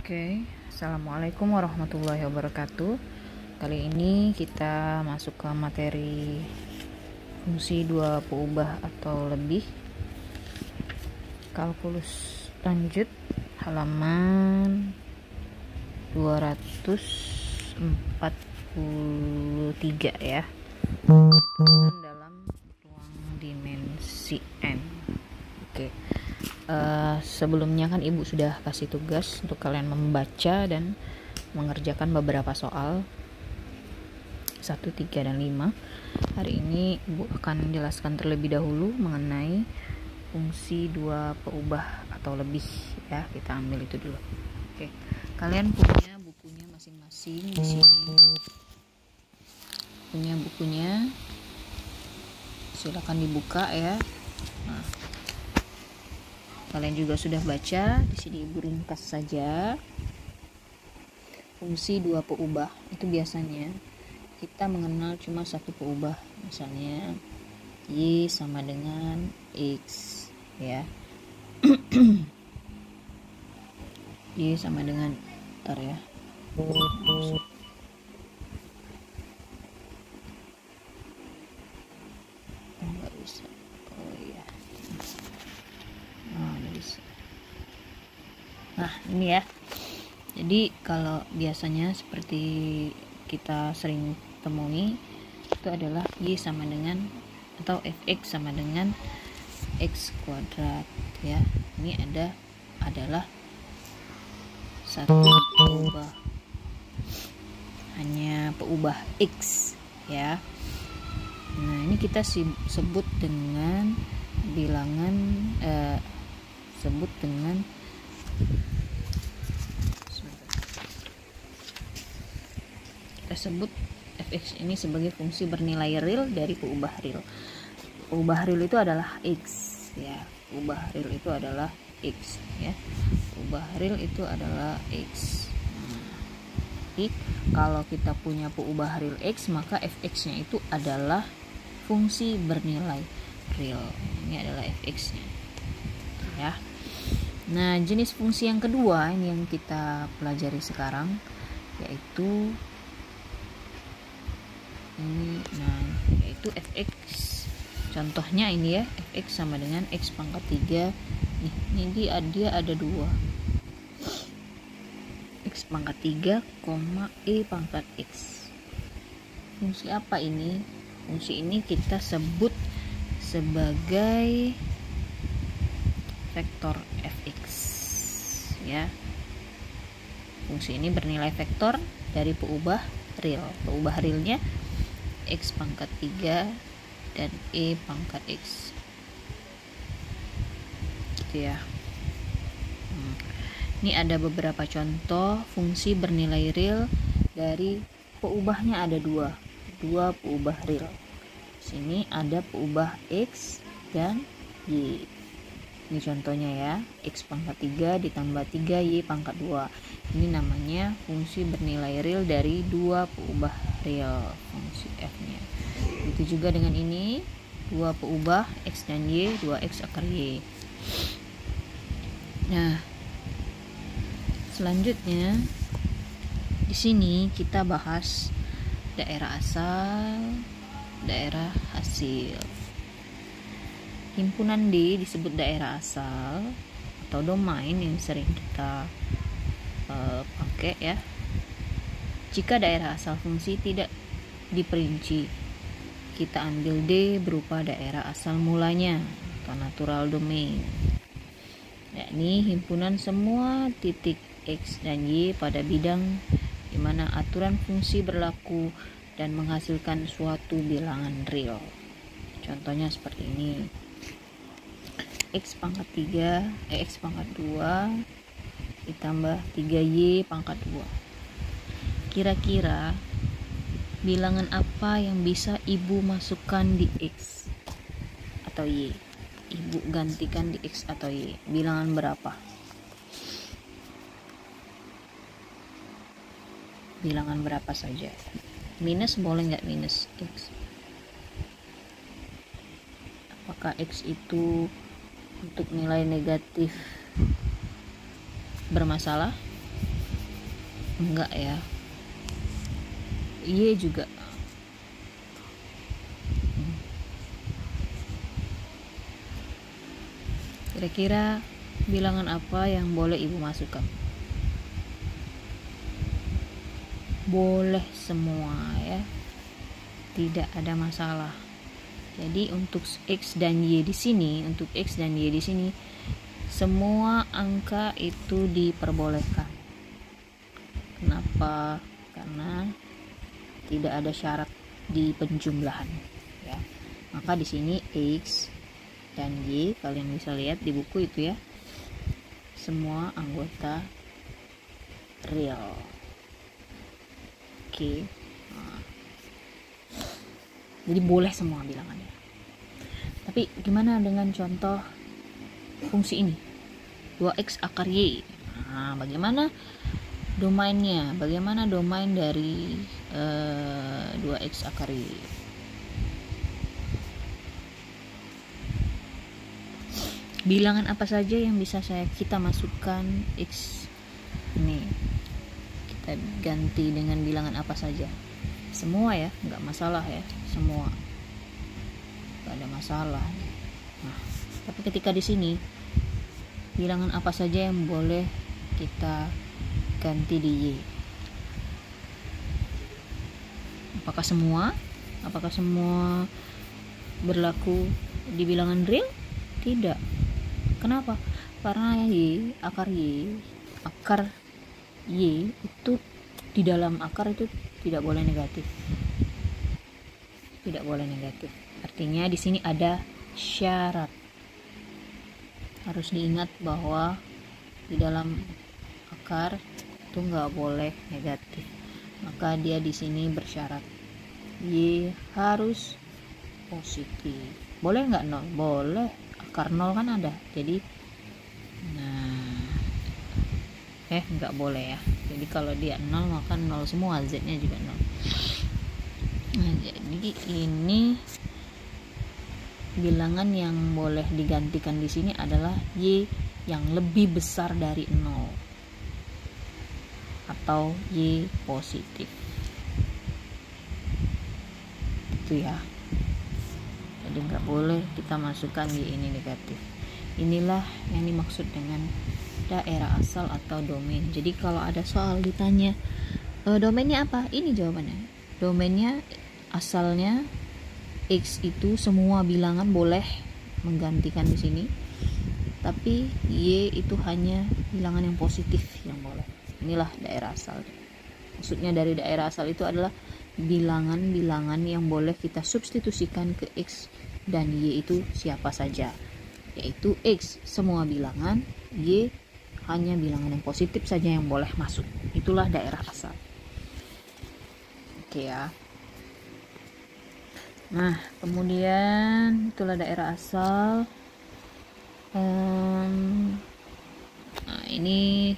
Oke, Assalamualaikum warahmatullahi wabarakatuh. Kali ini kita masuk ke materi fungsi dua peubah atau lebih. Kalkulus lanjut halaman 243 ya. Perhitungan dalam ruang dimensi N. Oke. Sebelumnya kan ibu sudah kasih tugas untuk kalian membaca dan mengerjakan beberapa soal 1, 3, dan 5. Hari ini ibu akan menjelaskan terlebih dahulu mengenai fungsi dua peubah atau lebih ya. Kita ambil itu dulu. Oke, kalian punya bukunya masing-masing di sini. Punya bukunya, silakan dibuka ya. Nah, kalian juga sudah baca, di sini ibu ringkas saja. Fungsi dua peubah itu biasanya kita mengenal cuma satu peubah, misalnya Y sama dengan X ya. Y sama dengan, ntar ya, nggak bisa. Oh iya, bisa. Nah ini ya, jadi kalau biasanya seperti kita sering temui itu adalah Y sama dengan atau fx sama dengan x kuadrat ya. Ini adalah satu peubah, hanya peubah x ya. Nah ini kita sebut dengan bilangan sebut dengan fx ini sebagai fungsi bernilai real dari peubah real. Peubah real itu adalah x ya. Peubah real itu adalah x ya. Peubah real itu adalah x. Jadi kalau kita punya peubah real x, maka fx-nya itu adalah fungsi bernilai real. Ini adalah fx-nya ya. Nah, jenis fungsi yang kedua ini yang kita pelajari sekarang, yaitu ini, yaitu fx. Contohnya ini ya, fx sama dengan x pangkat 3. Ini dia ada 2, x pangkat 3, e pangkat x. Fungsi apa ini? Fungsi ini kita sebut sebagai vektor fx ya. Fungsi ini bernilai vektor dari peubah real. Peubah realnya x pangkat 3 dan e pangkat x gitu ya. Ini ada beberapa contoh fungsi bernilai real dari peubahnya, ada dua peubah real. Sini ada peubah x dan y. Ini contohnya ya, x pangkat 3 ditambah 3y pangkat 2. Ini namanya fungsi bernilai real dari dua peubah real, fungsi f-nya. Itu juga dengan ini, dua peubah x dan y, 2x akar y. Nah, selanjutnya di sini kita bahas daerah asal, daerah hasil. Himpunan D disebut daerah asal atau domain yang sering kita pakai ya. Jika daerah asal fungsi tidak diperinci, kita ambil D berupa daerah asal mulanya atau natural domain, yakni himpunan semua titik x dan y pada bidang di mana aturan fungsi berlaku dan menghasilkan suatu bilangan real. Contohnya seperti ini, x pangkat 2 ditambah 3y pangkat 2. Kira-kira bilangan apa yang bisa ibu masukkan di x atau y? Ibu gantikan di x atau y. Bilangan berapa? Bilangan berapa saja? Minus boleh nggak minus x? Apakah x itu untuk nilai negatif bermasalah? enggak ya. Y juga. Kira-kira bilangan apa yang boleh ibu masukkan? Boleh semua ya, tidak ada masalah. Jadi untuk X dan Y di sini, semua angka itu diperbolehkan. Kenapa? Karena tidak ada syarat di penjumlahan ya. Maka di sini X dan Y, kalian bisa lihat di buku itu ya, semua anggota real. Oke. Nah, jadi boleh semua bilangannya. Tapi gimana dengan contoh fungsi ini, 2x akar Y? Nah, bagaimana domainnya? Bagaimana domain dari 2x akar Y? Bilangan apa saja yang bisa kita masukkan X ini? Kita ganti dengan bilangan apa saja? Semua ya, nggak masalah ya, semua nggak ada masalah. Nah, tapi ketika di sini bilangan apa saja yang boleh kita ganti di Y? Apakah semua berlaku di bilangan real? Tidak. Kenapa? Karena akar Y itu di dalam akar itu tidak boleh negatif. Artinya di sini ada syarat. Harus diingat bahwa di dalam akar itu nggak boleh negatif. Maka dia di sini bersyarat Y harus positif. Boleh nggak 0? Boleh. Akar 0 kan ada, jadi nggak boleh ya. Jadi kalau dia 0 maka 0 semua, Z nya juga 0. Nah, jadi ini bilangan yang boleh digantikan di sini adalah Y yang lebih besar dari 0 atau Y positif. Itu ya. Jadi nggak boleh kita masukkan Y ini negatif. Inilah yang dimaksud dengan daerah asal atau domain. Jadi kalau ada soal ditanya domainnya apa, ini jawabannya. Domainnya asalnya X itu semua bilangan boleh menggantikan di sini, tapi Y itu hanya bilangan yang positif yang boleh. Inilah daerah asal. Maksudnya dari daerah asal itu adalah bilangan-bilangan yang boleh kita substitusikan ke X dan Y itu siapa saja, yaitu X semua bilangan, Y hanya bilangan yang positif saja yang boleh masuk. Itulah daerah asal. Oke ya. Nah, kemudian itulah daerah asal. Nah, ini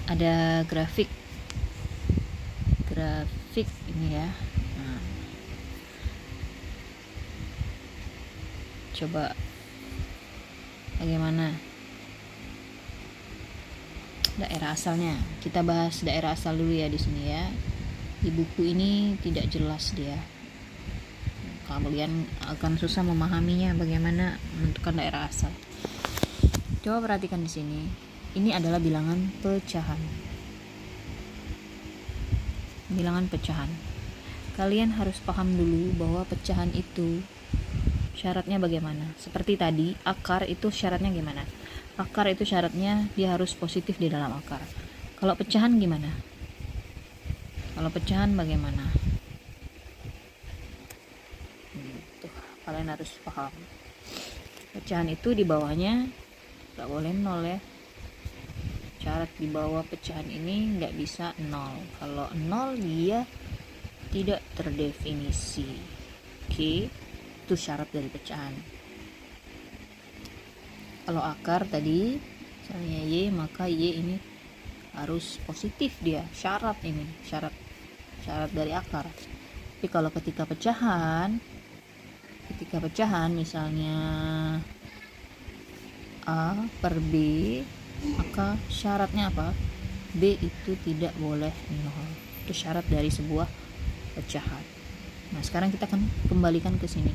ada grafik ini ya. Nah, coba bagaimana daerah asalnya? Kita bahas daerah asal dulu ya di sini ya. Di buku ini tidak jelas dia. Kalian akan susah memahaminya bagaimana menentukan daerah asal. Coba perhatikan di sini. Ini adalah bilangan pecahan. Bilangan pecahan. Kalian harus paham dulu bahwa pecahan itu syaratnya bagaimana. Seperti tadi, akar itu syaratnya gimana? Akar itu syaratnya dia harus positif di dalam akar. Kalau pecahan gimana? Kalau pecahan bagaimana? Kalian harus paham. Pecahan itu di bawahnya nggak boleh 0 ya. Syarat di bawah pecahan ini nggak bisa 0. Kalau 0 dia tidak terdefinisi. Oke, itu syarat dari pecahan. Kalau akar tadi misalnya Y, maka Y ini harus positif dia. Syarat ini, syarat dari akar. Tapi kalau ketika pecahan misalnya A per B, maka syaratnya apa? B itu tidak boleh 0. Itu syarat dari sebuah pecahan. Nah, sekarang kita akan kembalikan ke sini.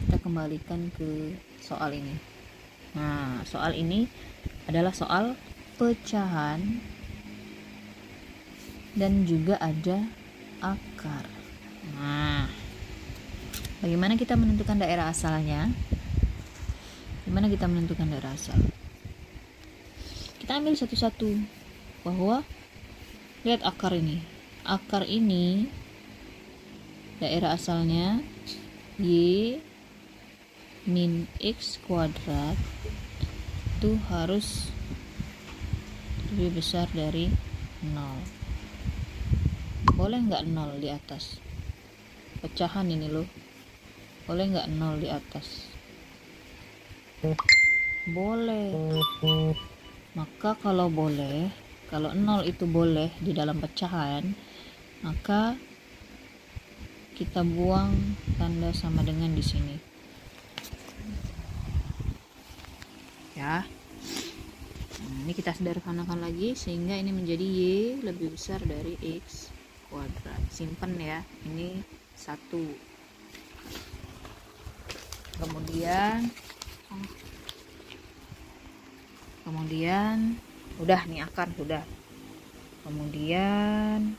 Kita kembalikan ke soal ini. Nah, soal ini adalah soal pecahan dan juga ada akar. Nah, bagaimana kita menentukan daerah asalnya? Gimana kita menentukan daerah asal? Kita ambil satu-satu, bahwa lihat akar ini. Akar ini daerah asalnya Y min X kuadrat itu harus lebih besar dari 0. Boleh nggak 0 di atas? Pecahan ini loh. Boleh nggak 0 di atas? Boleh. Maka kalau boleh, kalau 0 itu boleh di dalam pecahan, maka kita buang tanda sama dengan di sini. Ya. Ini kita sederhanakan lagi sehingga ini menjadi Y lebih besar dari X kuadrat. Simpen ya. Ini 1. Kemudian udah nih akar sudah. Kemudian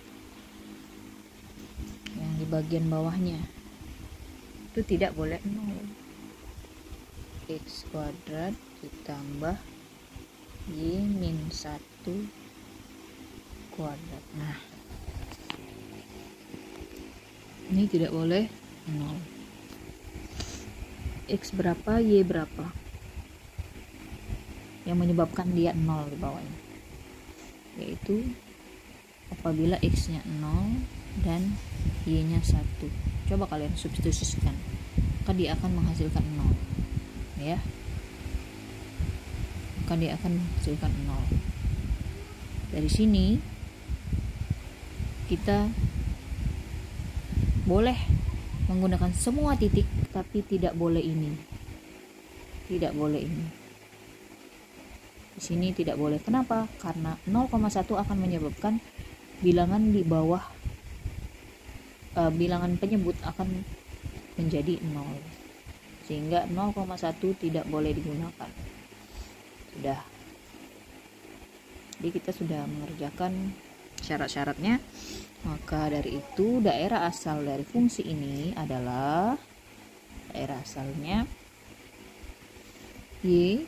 yang di bagian bawahnya itu tidak boleh 0. X kuadrat ditambah Y min 1 kuadrat. Nah, ini tidak boleh 0. X berapa, Y berapa, yang menyebabkan dia 0 di bawahnya, yaitu apabila X nya 0 dan Y nya 1. Coba kalian substitusikan, maka dia akan menghasilkan 0 ya, maka dia akan menghasilkan 0. Dari sini kita boleh menggunakan semua titik, tapi tidak boleh ini. Tidak boleh ini. Di sini tidak boleh. Kenapa? Karena 0,1 akan menyebabkan bilangan di bawah bilangan penyebut akan menjadi 0. Sehingga 0,1 tidak boleh digunakan. Sudah. Jadi kita sudah mengerjakan syarat-syaratnya. Maka dari itu daerah asal dari fungsi ini adalah daerah asalnya Y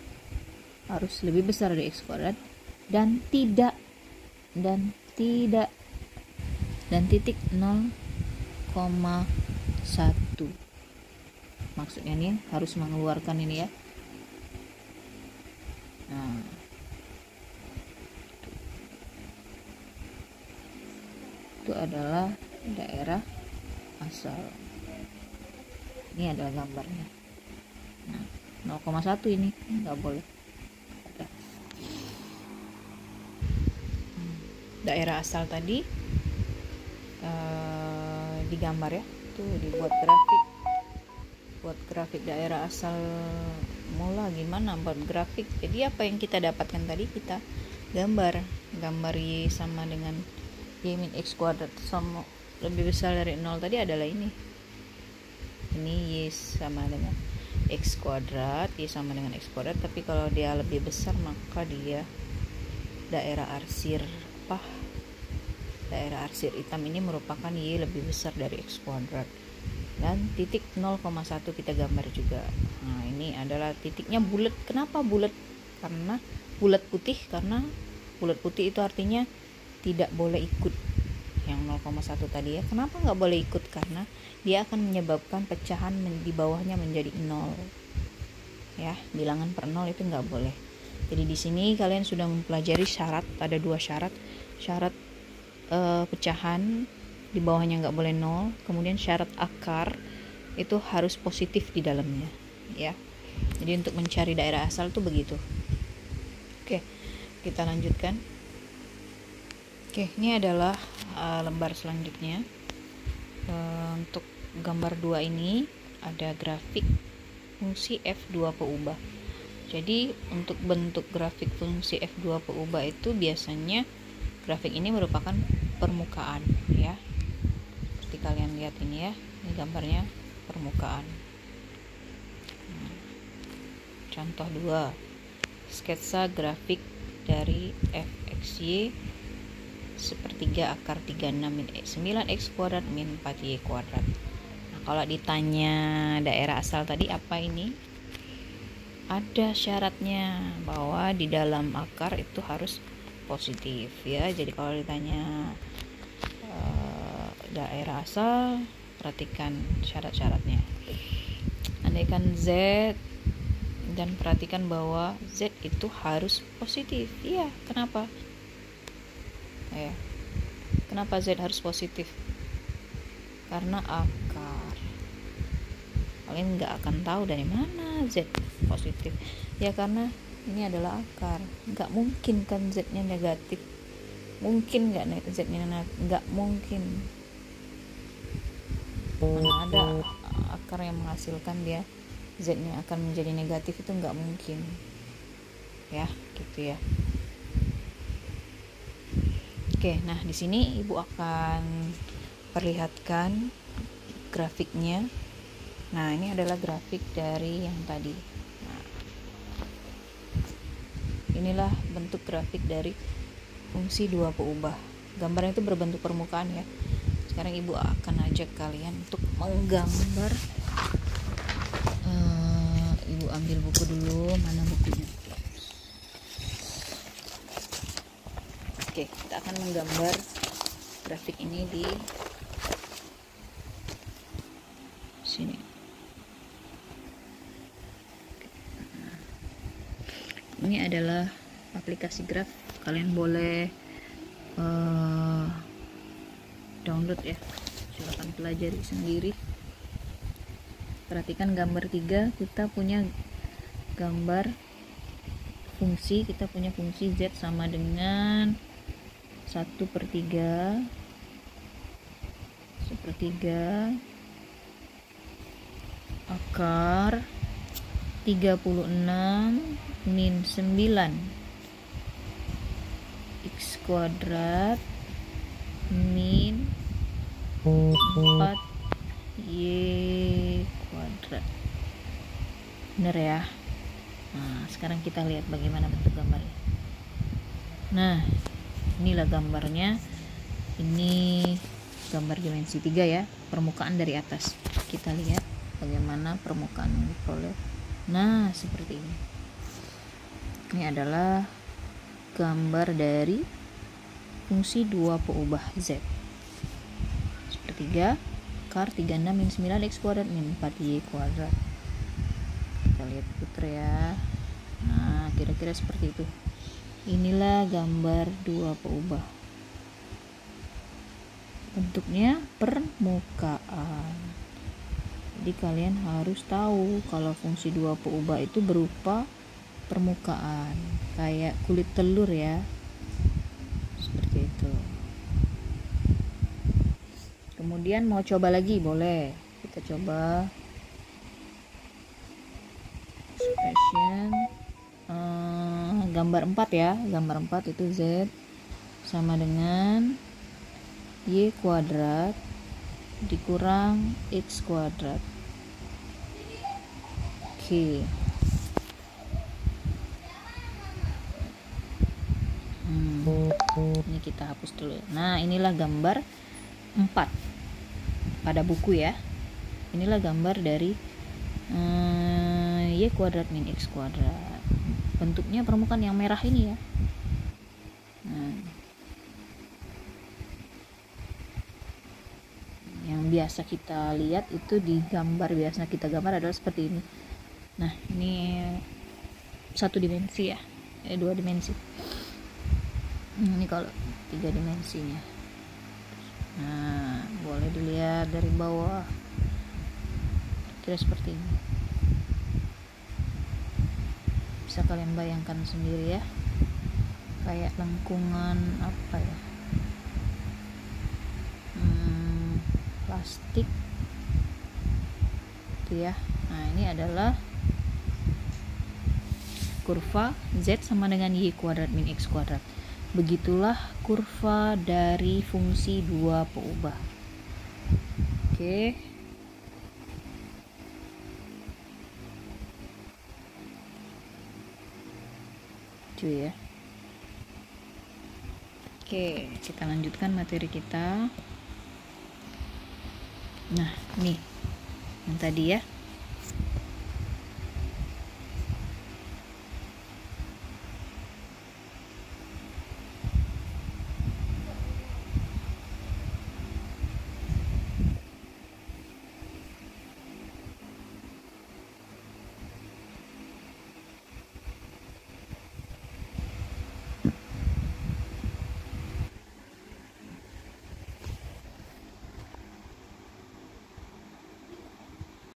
harus lebih besar dari X kuadrat dan titik 0,1. Maksudnya nih harus mengeluarkan ini ya. Nah, itu adalah daerah asal. Ini adalah gambarnya. Nah, 0,1 ini nggak boleh. Daerah asal tadi digambar ya, tuh dibuat grafik. Buat grafik daerah asal mula gimana buat grafik. Jadi apa yang kita dapatkan tadi kita gambar Y sama dengan Y min X kuadrat sama lebih besar dari 0 tadi adalah ini Y sama dengan X kuadrat, Y sama dengan X kuadrat, tapi kalau dia lebih besar maka dia daerah arsir daerah arsir hitam ini merupakan Y lebih besar dari X kuadrat. Dan titik 0,1 kita gambar juga. Nah, ini adalah titiknya bulat. Kenapa bulat? Karena bulat putih, karena bulat putih itu artinya tidak boleh ikut yang 0,1 tadi ya. Kenapa nggak boleh ikut? Karena dia akan menyebabkan pecahan di bawahnya menjadi 0 ya, bilangan per 0 itu nggak boleh. Jadi di sini kalian sudah mempelajari syarat, ada 2 syarat pecahan di bawahnya nggak boleh 0, kemudian syarat akar itu harus positif di dalamnya ya. Jadi untuk mencari daerah asal tuh begitu. Oke, kita lanjutkan. Oke, ini adalah lembar selanjutnya. Untuk gambar 2 ini ada grafik fungsi F2 peubah. Jadi untuk bentuk grafik fungsi F2 peubah itu biasanya grafik ini merupakan permukaan ya. Seperti kalian lihat ini ya, ini gambarnya permukaan. Contoh 2, sketsa grafik dari fxy sepertiga akar 36 min 9x kuadrat min 4y kuadrat. Nah, kalau ditanya daerah asal tadi apa ini? Ada syaratnya bahwa di dalam akar itu harus positif ya. Jadi kalau ditanya daerah asal, perhatikan syarat-syaratnya. Andaikan Z, dan perhatikan bahwa Z itu harus positif. Iya, kenapa? Ya. Kenapa Z harus positif? Karena akar. Kalian nggak akan tahu dari mana Z positif. Ya karena ini adalah akar. Nggak mungkin kan Z-nya negatif. Mungkin nggak Z-nya negatif? Nggak mungkin. Mana ada akar yang menghasilkan dia Z-nya akan menjadi negatif, itu nggak mungkin ya, gitu ya. Oke, nah di sini ibu akan perlihatkan grafiknya. Nah ini adalah grafik dari yang tadi. Nah, inilah bentuk grafik dari fungsi 2 peubah. Gambarnya itu berbentuk permukaan ya. Sekarang ibu akan ajak kalian untuk menggambar. Ibu ambil buku dulu, mana bukunya? Oke, kita akan menggambar grafik ini di sini. Ini adalah aplikasi graf, kalian boleh download ya, silahkan pelajari sendiri. Perhatikan gambar 3, kita punya gambar fungsi, kita punya fungsi Z sama dengan 1/3 sepertiga akar 36 min 9 x kuadrat min 4 y kuadrat. Bener ya. Nah sekarang kita lihat bagaimana bentuk gambarnya. Nah inilah gambarnya. Ini gambar dimensi 3 ya, permukaan dari atas. Kita lihat bagaimana permukaan yang diperoleh. Nah seperti ini. Ini adalah gambar dari fungsi 2 peubah Z. Sepertiga akar 36 min 9 x kuadrat min 4y kuadrat. Kita lihat putar ya. Nah kira-kira seperti itu. Inilah gambar 2 peubah. Bentuknya permukaan. Jadi kalian harus tahu kalau fungsi 2 peubah itu berupa permukaan, kayak kulit telur ya, seperti itu. Kemudian mau coba lagi boleh, kita coba expression gambar 4 ya. Gambar 4 itu Z sama dengan Y kuadrat dikurang X kuadrat. Oke. Ini kita hapus dulu. Nah inilah gambar 4 pada buku ya. Inilah gambar dari Y kuadrat min X kuadrat. Bentuknya permukaan yang merah ini ya. Nah, yang biasa kita lihat itu di gambar, biasa kita gambar adalah seperti ini. Nah ini 1 dimensi ya, 2 dimensi. Ini kalau 3 dimensinya. Nah boleh dilihat dari bawah, kira seperti ini. Bisa kalian bayangkan sendiri ya, kayak lengkungan apa ya, plastik gitu ya. Nah ini adalah kurva Z sama dengan Y kuadrat min X kuadrat. Begitulah kurva dari fungsi dua peubah. Oke. Cuy ya. Oke, kita lanjutkan materi kita. Nah, nih yang tadi ya,